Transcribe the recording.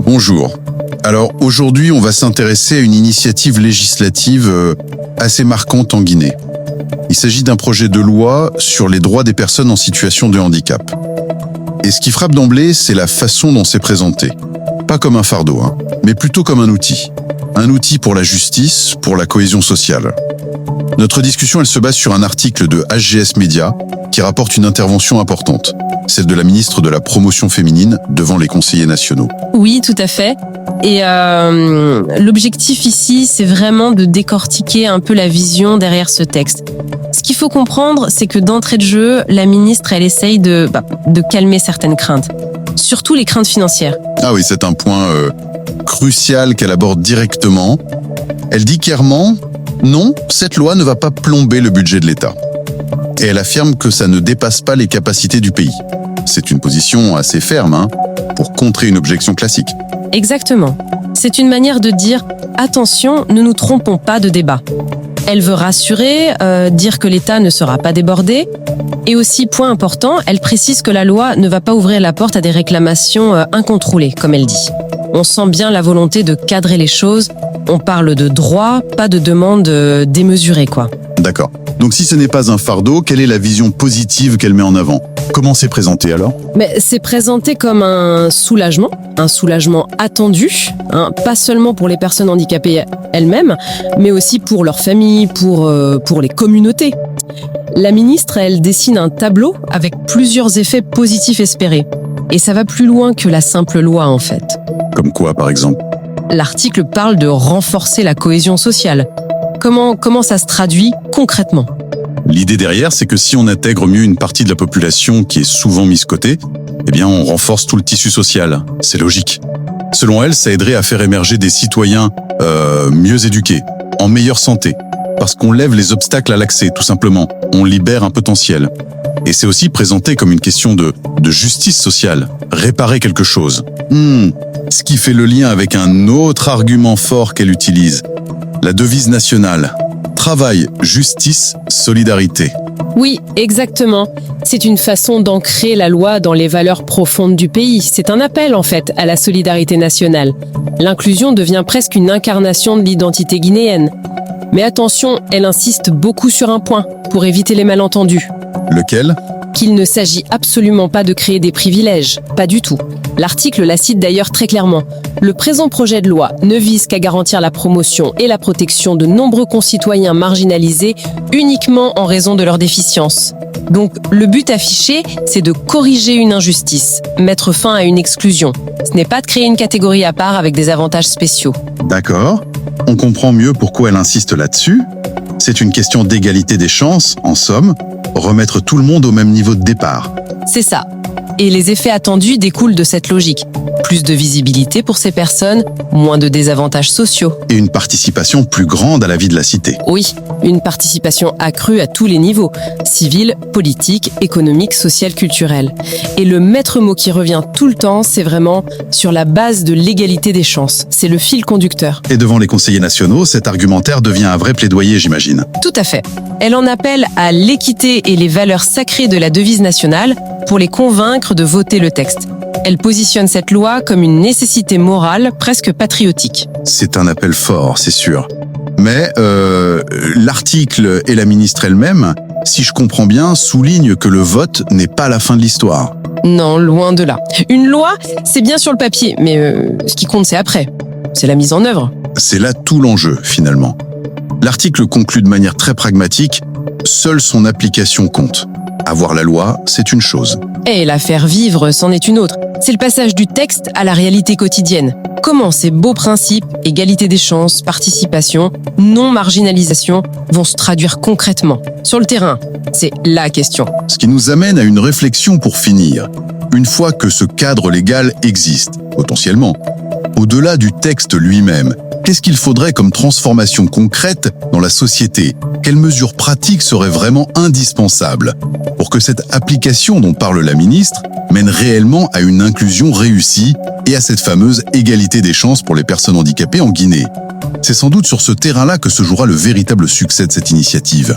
Bonjour. Alors aujourd'hui, on va s'intéresser à une initiative législative assez marquante en Guinée. Il s'agit d'un projet de loi sur les droits des personnes en situation de handicap. Et ce qui frappe d'emblée, c'est la façon dont c'est présenté. Pas comme un fardeau, mais plutôt comme un outil. Un outil pour la justice, pour la cohésion sociale. Notre discussion, elle se base sur un article de HGS Media qui rapporte une intervention importante, celle de la ministre de la Promotion féminine devant les conseillers nationaux. Oui, tout à fait. Et l'objectif ici, c'est vraiment de décortiquer un peu la vision derrière ce texte. Ce qu'il faut comprendre, c'est que d'entrée de jeu, la ministre, elle essaye de calmer certaines craintes. Surtout les craintes financières. Ah oui, c'est un point crucial qu'elle aborde directement. Elle dit clairement, non, cette loi ne va pas plomber le budget de l'État. Et elle affirme que ça ne dépasse pas les capacités du pays. C'est une position assez ferme, pour contrer une objection classique. Exactement. C'est une manière de dire « Attention, ne nous trompons pas de débat ». Elle veut rassurer, dire que l'État ne sera pas débordé. Et aussi, point important, elle précise que la loi ne va pas ouvrir la porte à des réclamations incontrôlées, comme elle dit. On sent bien la volonté de cadrer les choses. On parle de droit, pas de demande démesurée, quoi. D'accord. Donc si ce n'est pas un fardeau, quelle est la vision positive qu'elle met en avant ? Comment c'est présenté alors ? Mais c'est présenté comme un soulagement attendu, pas seulement pour les personnes handicapées elles-mêmes, mais aussi pour leurs familles, pour les communautés. La ministre, elle dessine un tableau avec plusieurs effets positifs espérés. Et ça va plus loin que la simple loi, en fait. Comme quoi, par exemple ? L'article parle de renforcer la cohésion sociale. Comment ça se traduit concrètement ? L'idée derrière, c'est que si on intègre mieux une partie de la population qui est souvent mise de côté, eh bien on renforce tout le tissu social. C'est logique. Selon elle, ça aiderait à faire émerger des citoyens mieux éduqués, en meilleure santé, parce qu'on lève les obstacles à l'accès, tout simplement. On libère un potentiel. Et c'est aussi présenté comme une question de justice sociale, réparer quelque chose. Ce qui fait le lien avec un autre argument fort qu'elle utilise, la devise nationale. Travail, justice, solidarité. Oui, exactement. C'est une façon d'ancrer la loi dans les valeurs profondes du pays. C'est un appel, en fait, à la solidarité nationale. L'inclusion devient presque une incarnation de l'identité guinéenne. Mais attention, elle insiste beaucoup sur un point, pour éviter les malentendus. Lequel ? Qu'il ne s'agit absolument pas de créer des privilèges, pas du tout. L'article la cite d'ailleurs très clairement. Le présent projet de loi ne vise qu'à garantir la promotion et la protection de nombreux concitoyens marginalisés uniquement en raison de leur déficience. Donc le but affiché, c'est de corriger une injustice, mettre fin à une exclusion. Ce n'est pas de créer une catégorie à part avec des avantages spéciaux. D'accord, on comprend mieux pourquoi elle insiste là-dessus. C'est une question d'égalité des chances, en somme, remettre tout le monde au même niveau de départ. C'est ça. Et les effets attendus découlent de cette logique. Plus de visibilité pour ces personnes, moins de désavantages sociaux. Et une participation plus grande à la vie de la cité. Oui, une participation accrue à tous les niveaux, civil, politique, économique, social, culturel. Et le maître mot qui revient tout le temps, c'est vraiment sur la base de l'égalité des chances. C'est le fil conducteur. Et devant les conseillers nationaux, cet argumentaire devient un vrai plaidoyer, j'imagine. Tout à fait. Elle en appelle à l'équité et les valeurs sacrées de la devise nationale pour les convaincre de voter le texte. Elle positionne cette loi comme une nécessité morale, presque patriotique. C'est un appel fort, c'est sûr. Mais l'article et la ministre elle-même, si je comprends bien, soulignent que le vote n'est pas la fin de l'histoire. Non, loin de là. Une loi, c'est bien sur le papier, mais ce qui compte, c'est après. C'est la mise en œuvre. C'est là tout l'enjeu, finalement. L'article conclut de manière très pragmatique, seule son application compte. Avoir la loi, c'est une chose. Et la faire vivre, c'en est une autre. C'est le passage du texte à la réalité quotidienne. Comment ces beaux principes, égalité des chances, participation, non-marginalisation, vont se traduire concrètement sur le terrain ? C'est la question. Ce qui nous amène à une réflexion pour finir. Une fois que ce cadre légal existe, potentiellement, au-delà du texte lui-même, qu'est-ce qu'il faudrait comme transformation concrète dans la société ? Quelles mesures pratiques seraient vraiment indispensables pour que cette application dont parle la ministre mène réellement à une inclusion réussie et à cette fameuse égalité des chances pour les personnes handicapées en Guinée ? C'est sans doute sur ce terrain-là que se jouera le véritable succès de cette initiative.